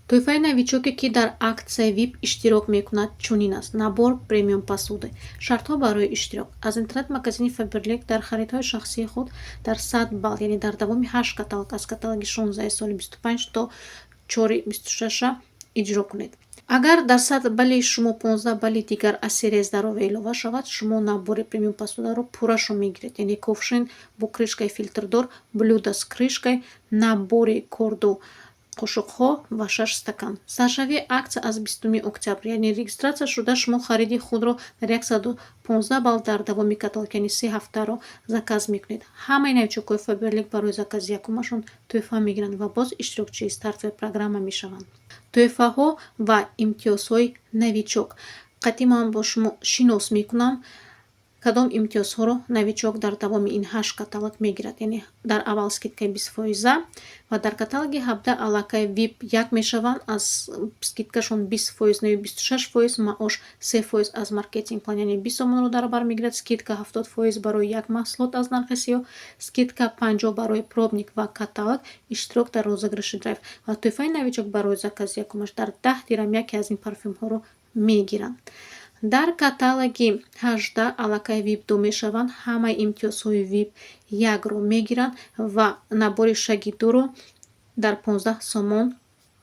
Тӯҳфаи новичоке, ки дар аксияи VIP иштирок мекунад, чунин аст: набор премиум посуды. Шартҳо барои иштирок. Аз интернет-магазини Faberlic дар харидҳои шахсии худ дар 100 балл, яъне дар давоми 8 каталог, аз каталоги 16 соли 25 то 4 26 иҷро кунед. Агар дар 100 балли шумо 15 балли дигар аз серияи здоровья илова шавад, шумо набори премиум посударо пуррашо мегиред, яъне кувшин бо кришкаи филтрдор, блюдо с кришкой, набори корду қошуқҳо ва 6 стакан. Саршавии аксия аз 20 октябр, яъне регистратсия шуда шумо хариди худро дар 115 балл дар давоми каталог, яъне 3 ҳафтаро заказ мекунед. Ҳамаи новичокҳои Faberlic барои закази якумашон тӯҳфа мегиранд ва боз иштирокчии стартовой программа мешаванд. Тӯҳфаҳо ва имтиёзҳои новичок. Қадим ман бо шумо шинос мекунам кадом имтиёзҳоро новичок дар давоми ин 8 каталог мегирад. Яъне дар аввал скидкаи 20% ва дар каталоги 17 аллакай VIP 1 мешаванд, аз скидкашон 20%, нави 26%, маош 3% аз маркетинг план, яъне 20 сомонро дар бар мегирад, скидка 70% барои як маҳсулот аз нархи сиёҳ, скидка 50 барои пробник ва каталог, иштирок дар розыгрыши драйв ва тӯҳфаи новичок барои закази якумаш дар 10 дирҳам яке аз ин парфюмҳоро мегиранд. Дар каталоги 18 аллакай VIP 2 мешаванд, ҳамаи имтиёзҳои VIP 1-ро мегиранд ва набори шаги 2-ро дар 15 сомон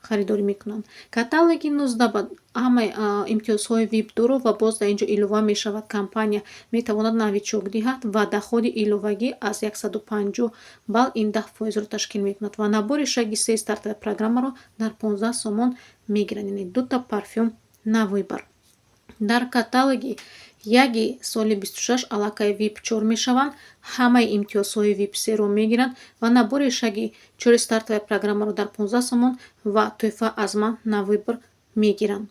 харидорӣ мекунанд. Каталоги 19 ба ҳамаи имтиёзҳои VIP 2-ро ва боз дар ин ҷо илова мешавад. Компания метавонад новичок диҳад ва доходи иловагӣ аз 150 балл ин 10%-ро ташкил мекунад ва набори шаги 3 стартовая программаро дар 15 сомон мегиранд, яъне 2 та парфюм на выбор. Дар каталоги 1 соли 26 аллакай VIP 4 мешаванд, ҳамаи имтиёзҳои VIP 3-ро мегиранд ва набори шаги 4 стартовая программаро дар 15 сомон ва тӯҳфа аз ман на выбор мегиранд.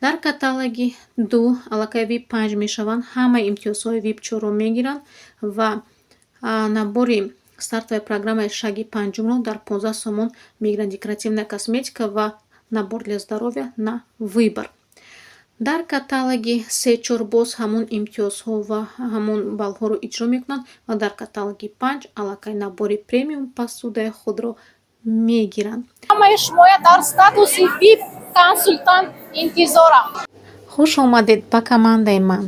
Дар каталоги 2 аллакай VIP 5 мешаванд, ҳамаи имтиёзҳои VIP 4-ро мегиранд ва набори стартовая программаи шаги 5-ро дар 15 сомон мегиранд. Декоративная косметика ва набор для здоровья на выбор. Дар каталоги 3-4 боз ҳамон имтиёзҳо ва ҳамон баллҳоро иҷро мекунанд ва дар каталоги 5 аллакай набори премиум посудаи худро мегиранд. Ҳамаи шумоя дар статуси VIP консультант интизорам. Хуш омадед ба командаи ман.